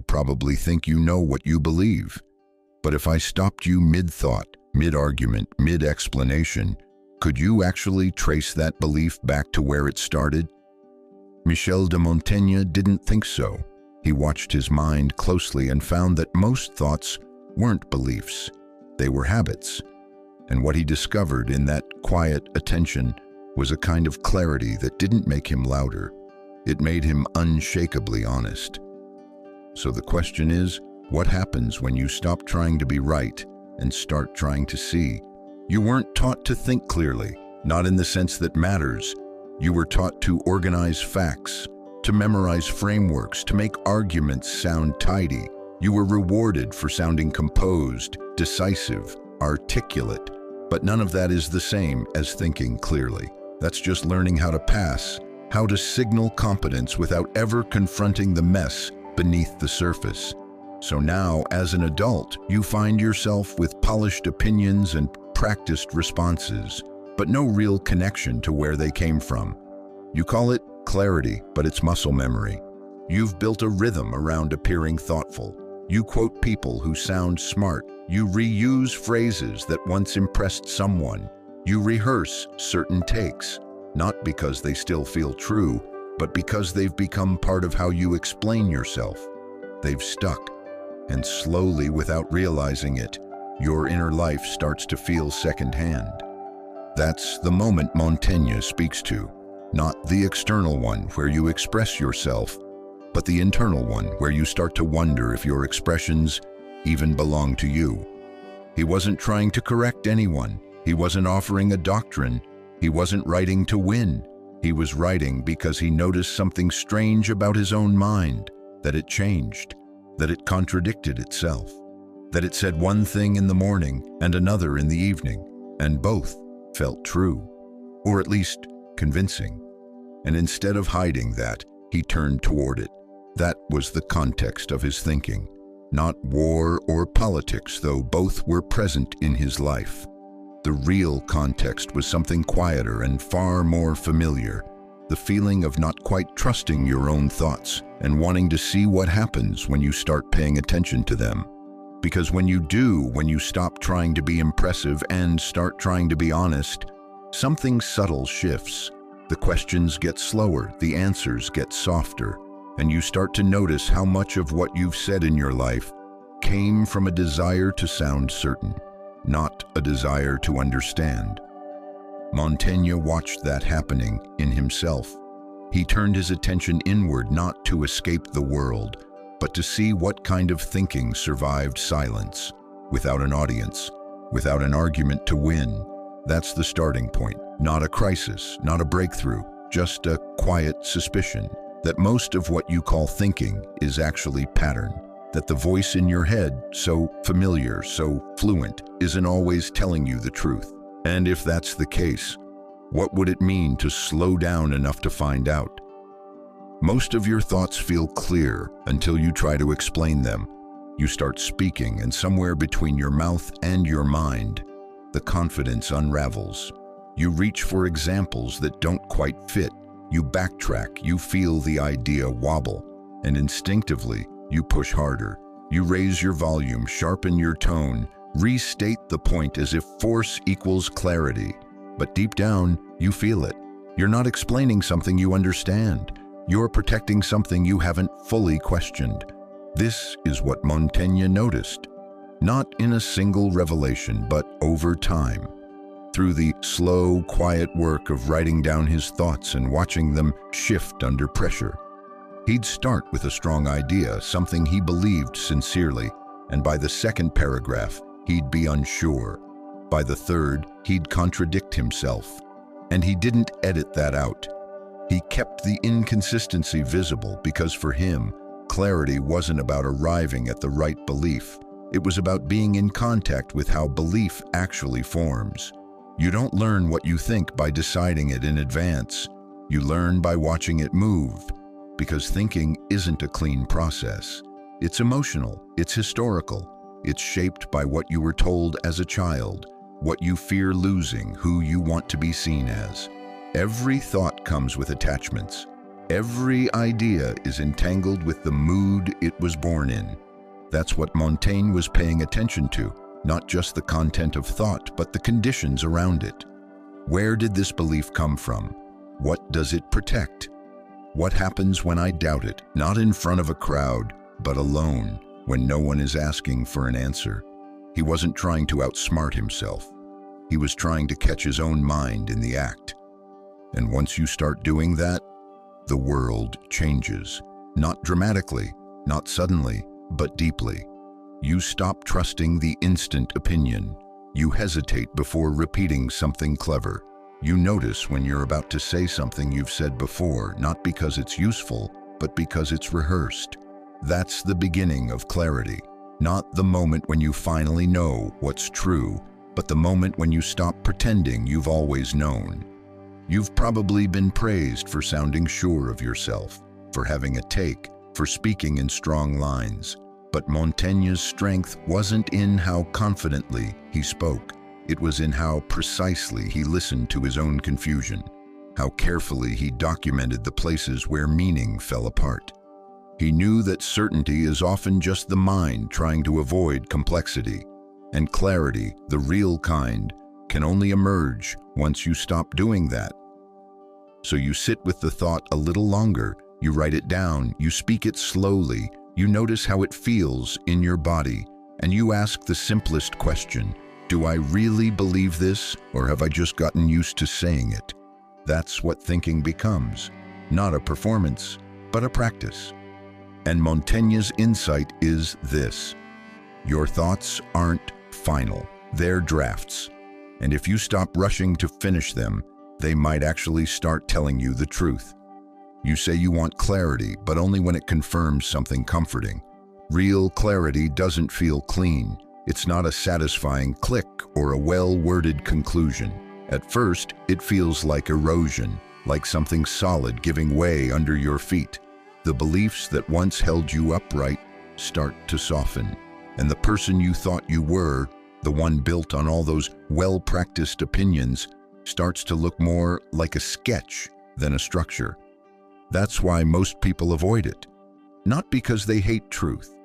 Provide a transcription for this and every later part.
probably think you know what you believe. But if I stopped you mid-thought, mid-argument, mid-explanation, could you actually trace that belief back to where it started? Michel de Montaigne didn't think so. He watched his mind closely and found that most thoughts weren't beliefs. They were habits. And what he discovered in that quiet attention was a kind of clarity that didn't make him louder. It made him unshakably honest. So the question is, what happens when you stop trying to be right and start trying to see? You weren't taught to think clearly, not in the sense that matters. You were taught to organize facts, to memorize frameworks, to make arguments sound tidy. You were rewarded for sounding composed, decisive, articulate. But none of that is the same as thinking clearly. That's just learning how to pass, how to signal competence without ever confronting the mess beneath the surface. So now, as an adult, you find yourself with polished opinions and practiced responses, but no real connection to where they came from. You call it clarity, but it's muscle memory. You've built a rhythm around appearing thoughtful. You quote people who sound smart. You reuse phrases that once impressed someone. You rehearse certain takes, not because they still feel true, but because they've become part of how you explain yourself. They've stuck. And slowly, without realizing it, your inner life starts to feel secondhand. That's the moment Montaigne speaks to, not the external one where you express yourself, but the internal one where you start to wonder if your expressions even belong to you. He wasn't trying to correct anyone. He wasn't offering a doctrine. He wasn't writing to win. He was writing because he noticed something strange about his own mind, that it changed, that it contradicted itself, that it said one thing in the morning and another in the evening, and both felt true, or at least convincing. And instead of hiding that, he turned toward it. That was the context of his thinking. Not war or politics, though both were present in his life. The real context was something quieter and far more familiar, the feeling of not quite trusting your own thoughts and wanting to see what happens when you start paying attention to them. Because when you stop trying to be impressive and start trying to be honest, something subtle shifts. The questions get slower, the answers get softer, and you start to notice how much of what you've said in your life came from a desire to sound certain, not a desire to understand. Montaigne watched that happening in himself. He turned his attention inward not to escape the world, but to see what kind of thinking survived silence, without an audience, without an argument to win. That's the starting point. Not a crisis, not a breakthrough, just a quiet suspicion that most of what you call thinking is actually pattern, that the voice in your head, so familiar, so fluent, isn't always telling you the truth. And if that's the case, what would it mean to slow down enough to find out? Most of your thoughts feel clear until you try to explain them. You start speaking, and somewhere between your mouth and your mind, the confidence unravels. You reach for examples that don't quite fit. You backtrack, you feel the idea wobble, and instinctively, you push harder. You raise your volume, sharpen your tone, restate the point as if force equals clarity. But deep down, you feel it. You're not explaining something you understand. You're protecting something you haven't fully questioned. This is what Montaigne noticed, not in a single revelation, but over time. Through the slow, quiet work of writing down his thoughts and watching them shift under pressure. He'd start with a strong idea, something he believed sincerely, and by the second paragraph, he'd be unsure. By the third, he'd contradict himself. And he didn't edit that out. He kept the inconsistency visible because for him, clarity wasn't about arriving at the right belief. It was about being in contact with how belief actually forms. You don't learn what you think by deciding it in advance. You learn by watching it move, because thinking isn't a clean process. It's emotional, it's historical, it's shaped by what you were told as a child, what you fear losing, who you want to be seen as. Every thought comes with attachments. Every idea is entangled with the mood it was born in. That's what Montaigne was paying attention to, not just the content of thought, but the conditions around it. Where did this belief come from? What does it protect? What happens when I doubt it, not in front of a crowd, but alone, when no one is asking for an answer? He wasn't trying to outsmart himself. He was trying to catch his own mind in the act. And once you start doing that, the world changes. Not dramatically, not suddenly, but deeply. You stop trusting the instant opinion. You hesitate before repeating something clever. You notice when you're about to say something you've said before, not because it's useful, but because it's rehearsed. That's the beginning of clarity. Not the moment when you finally know what's true, but the moment when you stop pretending you've always known. You've probably been praised for sounding sure of yourself, for having a take, for speaking in strong lines. But Montaigne's strength wasn't in how confidently he spoke. It was in how precisely he listened to his own confusion, how carefully he documented the places where meaning fell apart. He knew that certainty is often just the mind trying to avoid complexity, and clarity, the real kind, can only emerge once you stop doing that. So you sit with the thought a little longer, you write it down, you speak it slowly, you notice how it feels in your body, and you ask the simplest question: do I really believe this, or have I just gotten used to saying it? That's what thinking becomes, not a performance, but a practice. And Montaigne's insight is this: your thoughts aren't final, they're drafts. And if you stop rushing to finish them, they might actually start telling you the truth. You say you want clarity, but only when it confirms something comforting. Real clarity doesn't feel clean. It's not a satisfying click or a well-worded conclusion. At first, it feels like erosion, like something solid giving way under your feet. The beliefs that once held you upright start to soften, and the person you thought you were, the one built on all those well-practiced opinions, starts to look more like a sketch than a structure. That's why most people avoid it. Not because they hate truth,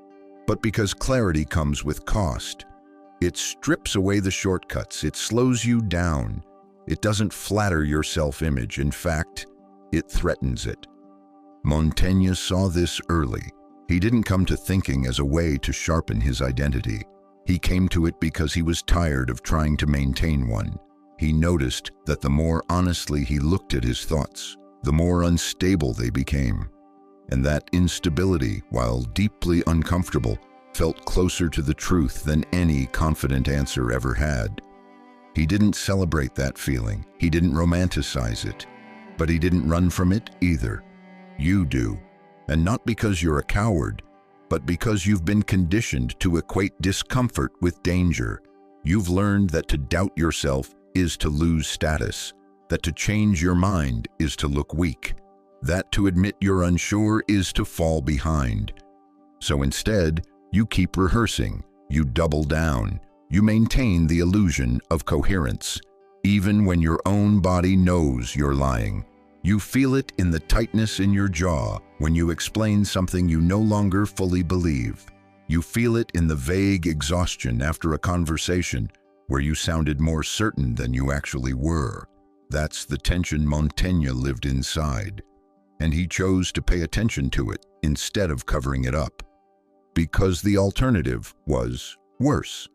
but because clarity comes with cost. It strips away the shortcuts, it slows you down. It doesn't flatter your self-image. In fact, it threatens it. Montaigne saw this early. He didn't come to thinking as a way to sharpen his identity. He came to it because he was tired of trying to maintain one. He noticed that the more honestly he looked at his thoughts, the more unstable they became. And that instability, while deeply uncomfortable, felt closer to the truth than any confident answer ever had. He didn't celebrate that feeling. He didn't romanticize it. But he didn't run from it either. You do. And not because you're a coward, but because you've been conditioned to equate discomfort with danger. You've learned that to doubt yourself is to lose status, that to change your mind is to look weak, that to admit you're unsure is to fall behind. So instead, you keep rehearsing, you double down, you maintain the illusion of coherence, even when your own body knows you're lying. You feel it in the tightness in your jaw when you explain something you no longer fully believe. You feel it in the vague exhaustion after a conversation where you sounded more certain than you actually were. That's the tension Montaigne lived inside, and he chose to pay attention to it instead of covering it up. Because the alternative was worse.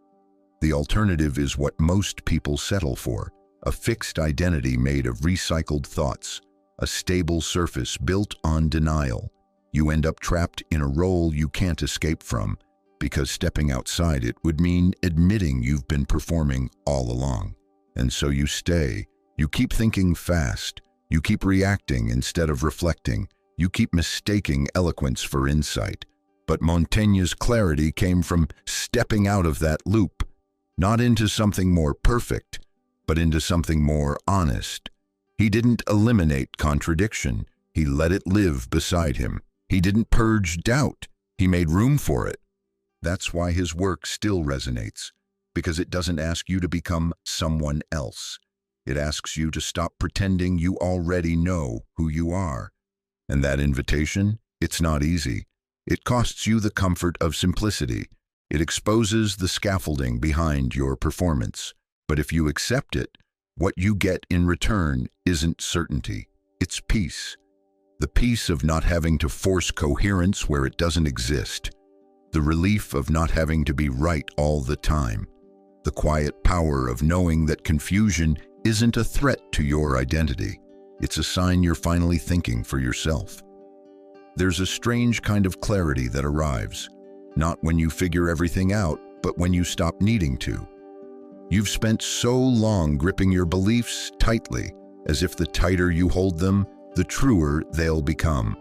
The alternative is what most people settle for: a fixed identity made of recycled thoughts, a stable surface built on denial. You end up trapped in a role you can't escape from, because stepping outside it would mean admitting you've been performing all along. And so you stay. You keep thinking fast. You keep reacting instead of reflecting. You keep mistaking eloquence for insight. But Montaigne's clarity came from stepping out of that loop, not into something more perfect, but into something more honest. He didn't eliminate contradiction. He let it live beside him. He didn't purge doubt. He made room for it. That's why his work still resonates, because it doesn't ask you to become someone else. It asks you to stop pretending you already know who you are. And that invitation, it's not easy. It costs you the comfort of simplicity. It exposes the scaffolding behind your performance. But if you accept it, what you get in return isn't certainty, it's peace. The peace of not having to force coherence where it doesn't exist. The relief of not having to be right all the time. The quiet power of knowing that confusion isn't a threat to your identity. It's a sign you're finally thinking for yourself. There's a strange kind of clarity that arrives, not when you figure everything out, but when you stop needing to. You've spent so long gripping your beliefs tightly, as if the tighter you hold them, the truer they'll become.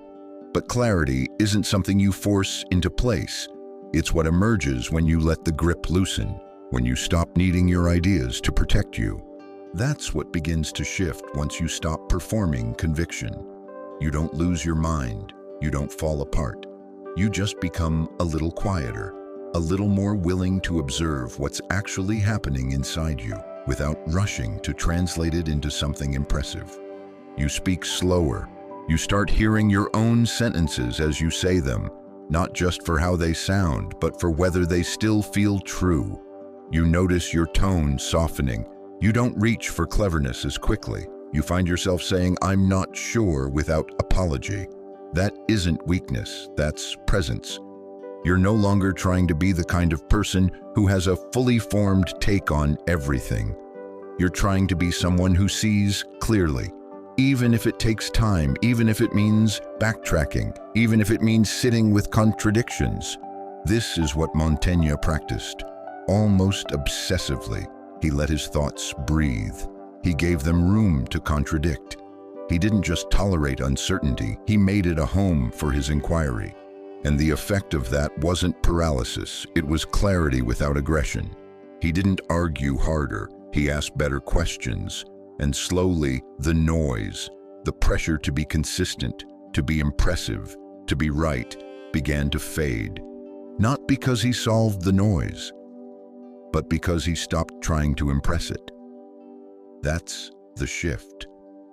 But clarity isn't something you force into place. It's what emerges when you let the grip loosen, when you stop needing your ideas to protect you. That's what begins to shift once you stop performing conviction. You don't lose your mind. You don't fall apart. You just become a little quieter, a little more willing to observe what's actually happening inside you without rushing to translate it into something impressive. You speak slower. You start hearing your own sentences as you say them, not just for how they sound, but for whether they still feel true. You notice your tone softening. You don't reach for cleverness as quickly. You find yourself saying, "I'm not sure," without apology. That isn't weakness, that's presence. You're no longer trying to be the kind of person who has a fully formed take on everything. You're trying to be someone who sees clearly, even if it takes time, even if it means backtracking, even if it means sitting with contradictions. This is what Montaigne practiced, almost obsessively. He let his thoughts breathe. He gave them room to contradict. He didn't just tolerate uncertainty, he made it a home for his inquiry. And the effect of that wasn't paralysis, it was clarity without aggression. He didn't argue harder, he asked better questions. And slowly, the noise, the pressure to be consistent, to be impressive, to be right, began to fade. Not because he solved the noise, but because he stopped trying to impress it. That's the shift.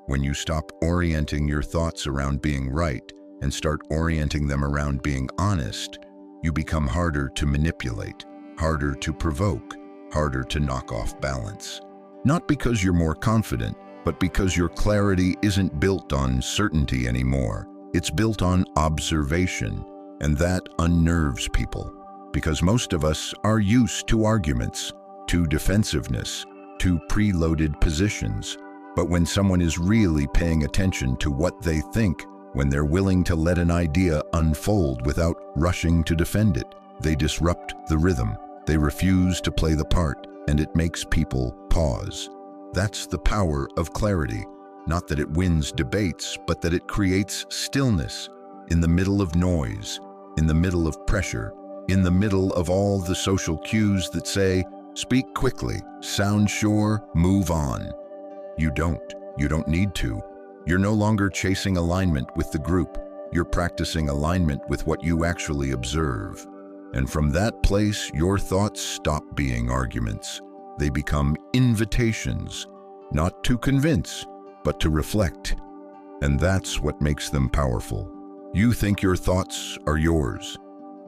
When you stop orienting your thoughts around being right and start orienting them around being honest, you become harder to manipulate, harder to provoke, harder to knock off balance. Not because you're more confident, but because your clarity isn't built on certainty anymore. It's built on observation, and that unnerves people. Because most of us are used to arguments, to defensiveness, to preloaded positions. But when someone is really paying attention to what they think, when they're willing to let an idea unfold without rushing to defend it, they disrupt the rhythm. They refuse to play the part, and it makes people pause. That's the power of clarity. Not that it wins debates, but that it creates stillness in the middle of noise, in the middle of pressure, in the middle of all the social cues that say, speak quickly, sound sure, move on. You don't need to. You're no longer chasing alignment with the group. You're practicing alignment with what you actually observe. And from that place, your thoughts stop being arguments. They become invitations, not to convince, but to reflect. And that's what makes them powerful. You think your thoughts are yours,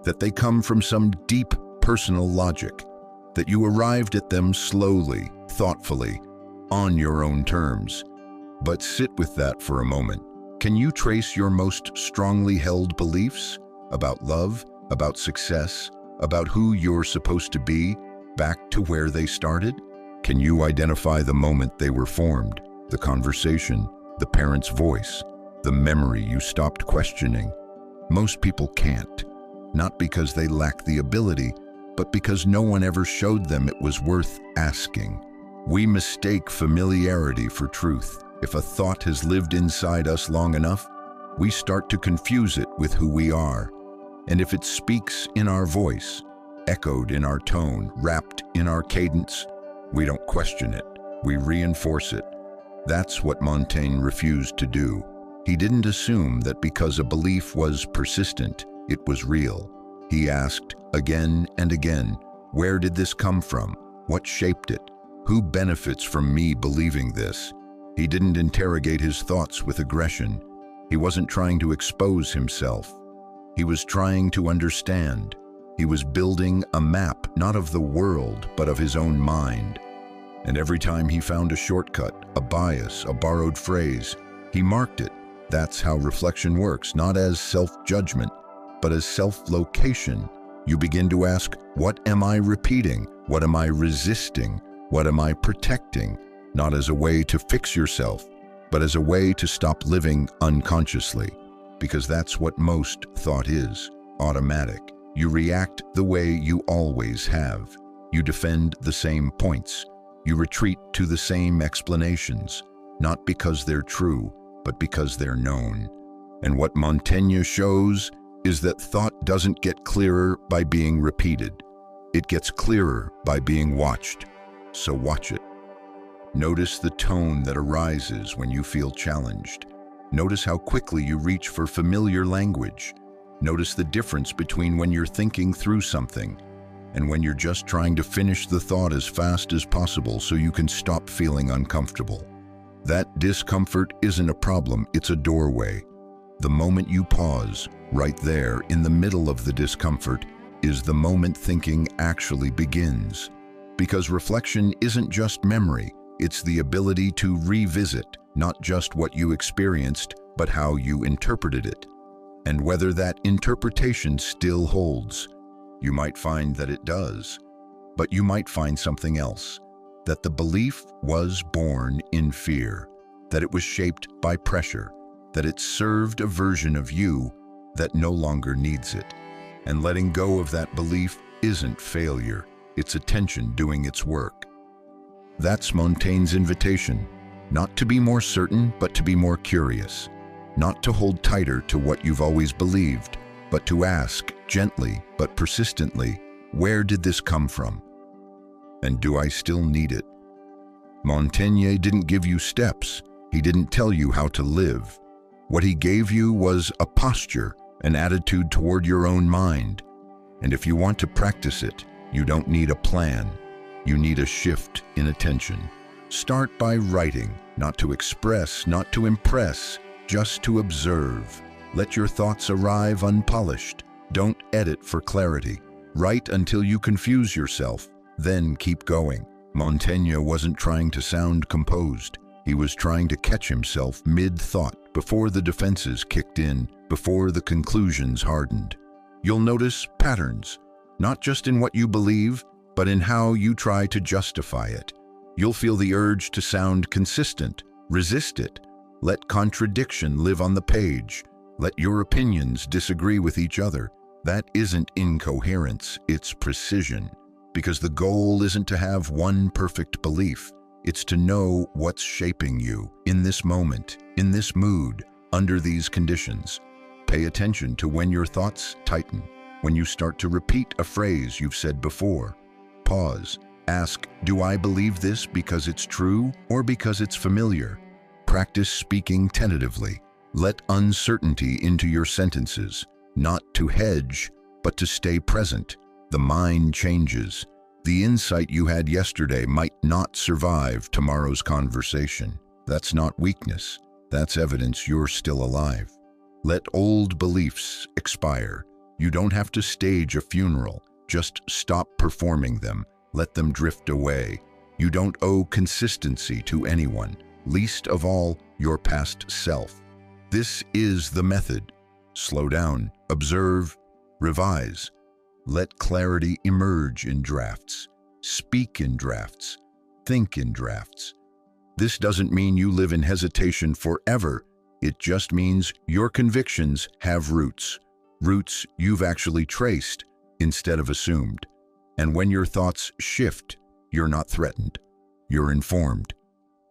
that they come from some deep personal logic, that you arrived at them slowly, thoughtfully, on your own terms. But sit with that for a moment. Can you trace your most strongly held beliefs about love, about success, about who you're supposed to be, back to where they started? Can you identify the moment they were formed, the conversation, the parent's voice, the memory you stopped questioning? Most people can't, not because they lack the ability, but because no one ever showed them it was worth asking. We mistake familiarity for truth. If a thought has lived inside us long enough, we start to confuse it with who we are. And if it speaks in our voice, echoed in our tone, wrapped in our cadence, we don't question it, we reinforce it. That's what Montaigne refused to do. He didn't assume that because a belief was persistent, it was real. He asked again and again, where did this come from? What shaped it? Who benefits from me believing this? He didn't interrogate his thoughts with aggression. He wasn't trying to expose himself. He was trying to understand. He was building a map, not of the world, but of his own mind. And every time he found a shortcut, a bias, a borrowed phrase, he marked it. That's how reflection works, not as self-judgment, but as self-location. You begin to ask, what am I repeating? What am I resisting? What am I protecting? Not as a way to fix yourself, but as a way to stop living unconsciously. Because that's what most thought is, automatic. You react the way you always have. You defend the same points. You retreat to the same explanations, not because they're true, but because they're known. And what Montaigne shows is that thought doesn't get clearer by being repeated. It gets clearer by being watched. So watch it. Notice the tone that arises when you feel challenged. Notice how quickly you reach for familiar language. Notice the difference between when you're thinking through something and when you're just trying to finish the thought as fast as possible so you can stop feeling uncomfortable. That discomfort isn't a problem, it's a doorway. The moment you pause, right there in the middle of the discomfort, is the moment thinking actually begins. Because reflection isn't just memory, it's the ability to revisit not just what you experienced, but how you interpreted it. And whether that interpretation still holds. You might find that it does, but you might find something else. That the belief was born in fear, that it was shaped by pressure, that it served a version of you that no longer needs it. And letting go of that belief isn't failure, it's attention doing its work. That's Montaigne's invitation, not to be more certain, but to be more curious. Not to hold tighter to what you've always believed, but to ask, gently but persistently, where did this come from? And do I still need it? Montaigne didn't give you steps. He didn't tell you how to live. What he gave you was a posture, an attitude toward your own mind. And if you want to practice it, you don't need a plan. You need a shift in attention. Start by writing, not to express, not to impress, just to observe. Let your thoughts arrive unpolished. Don't edit for clarity. Write until you confuse yourself, then keep going. Montaigne wasn't trying to sound composed. He was trying to catch himself mid-thought, before the defenses kicked in, before the conclusions hardened. You'll notice patterns, not just in what you believe, but in how you try to justify it. You'll feel the urge to sound consistent. Resist it. Let contradiction live on the page. Let your opinions disagree with each other. That isn't incoherence, it's precision. Because the goal isn't to have one perfect belief. It's to know what's shaping you in this moment, in this mood, under these conditions. Pay attention to when your thoughts tighten, when you start to repeat a phrase you've said before. Pause. Ask, do I believe this because it's true or because it's familiar? Practice speaking tentatively. Let uncertainty into your sentences, not to hedge, but to stay present. The mind changes. The insight you had yesterday might not survive tomorrow's conversation. That's not weakness. That's evidence you're still alive. Let old beliefs expire. You don't have to stage a funeral. Just stop performing them. Let them drift away. You don't owe consistency to anyone, least of all your past self. This is the method. Slow down, observe, revise. Let clarity emerge in drafts. Speak in drafts. Think in drafts. This doesn't mean you live in hesitation forever. It just means your convictions have roots. Roots you've actually traced instead of assumed. And when your thoughts shift, you're not threatened. You're informed.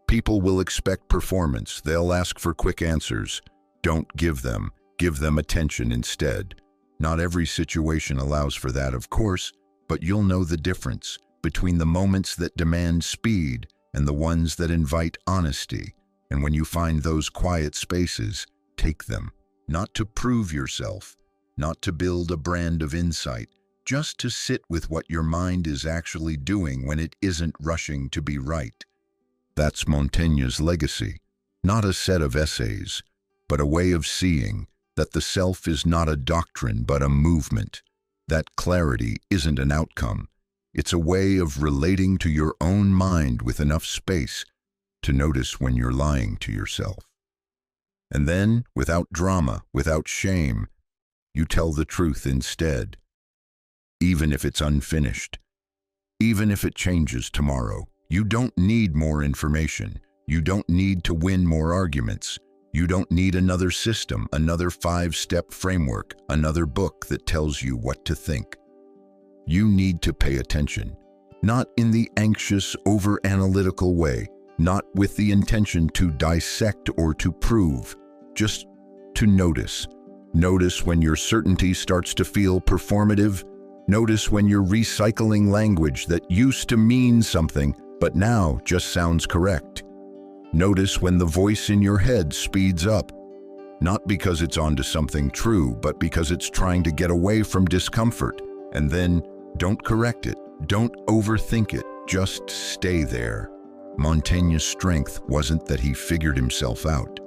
People will expect performance. They'll ask for quick answers. Don't give them. Give them attention instead. Not every situation allows for that, of course, but you'll know the difference between the moments that demand speed and the ones that invite honesty. And when you find those quiet spaces, take them. Not to prove yourself, not to build a brand of insight, just to sit with what your mind is actually doing when it isn't rushing to be right. That's Montaigne's legacy, not a set of essays, but a way of seeing that the self is not a doctrine but a movement, that clarity isn't an outcome. It's a way of relating to your own mind with enough space to notice when you're lying to yourself. And then, without drama, without shame, you tell the truth instead, even if it's unfinished, even if it changes tomorrow. You don't need more information. You don't need to win more arguments. You don't need another system, another 5-step framework, another book that tells you what to think. You need to pay attention, not in the anxious, over-analytical way, not with the intention to dissect or to prove, just to notice. Notice when your certainty starts to feel performative. Notice when you're recycling language that used to mean something, but now just sounds correct. Notice when the voice in your head speeds up, not because it's onto something true, but because it's trying to get away from discomfort. And then, don't correct it, don't overthink it, just stay there. Montaigne's strength wasn't that he figured himself out.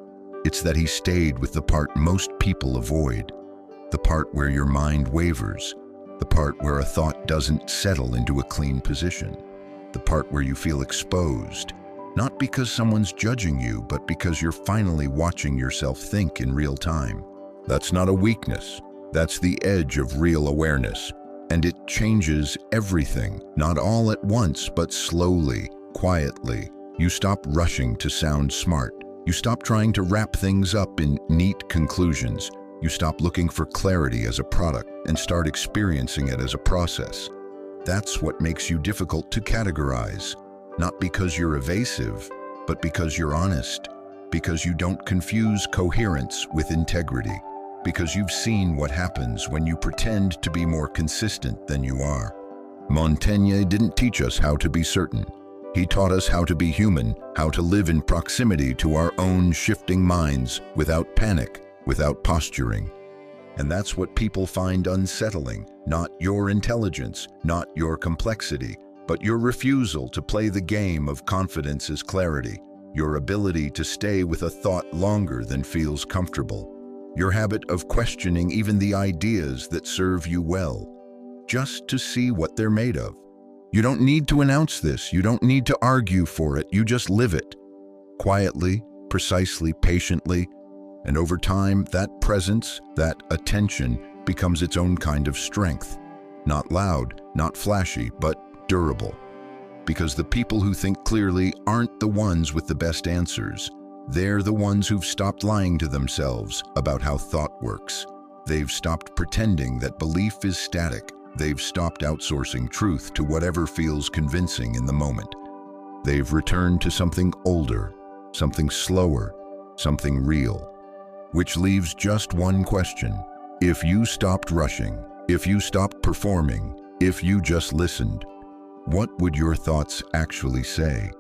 It's that he stayed with the part most people avoid, the part where your mind wavers, the part where a thought doesn't settle into a clean position, the part where you feel exposed, not because someone's judging you, but because you're finally watching yourself think in real time. That's not a weakness. That's the edge of real awareness. And it changes everything, not all at once, but slowly, quietly. You stop rushing to sound smart. You stop trying to wrap things up in neat conclusions. You stop looking for clarity as a product and start experiencing it as a process. That's what makes you difficult to categorize, not because you're evasive, but because you're honest, because you don't confuse coherence with integrity, because you've seen what happens when you pretend to be more consistent than you are. Montaigne didn't teach us how to be certain. He taught us how to be human, how to live in proximity to our own shifting minds without panic, without posturing. And that's what people find unsettling, not your intelligence, not your complexity, but your refusal to play the game of confidence as clarity, your ability to stay with a thought longer than feels comfortable, your habit of questioning even the ideas that serve you well, just to see what they're made of. You don't need to announce this, you don't need to argue for it, you just live it. Quietly, precisely, patiently, and over time, that presence, that attention, becomes its own kind of strength. Not loud, not flashy, but durable. Because the people who think clearly aren't the ones with the best answers. They're the ones who've stopped lying to themselves about how thought works. They've stopped pretending that belief is static. They've stopped outsourcing truth to whatever feels convincing in the moment. They've returned to something older, something slower, something real. Which leaves just one question. If you stopped rushing, if you stopped performing, if you just listened, what would your thoughts actually say?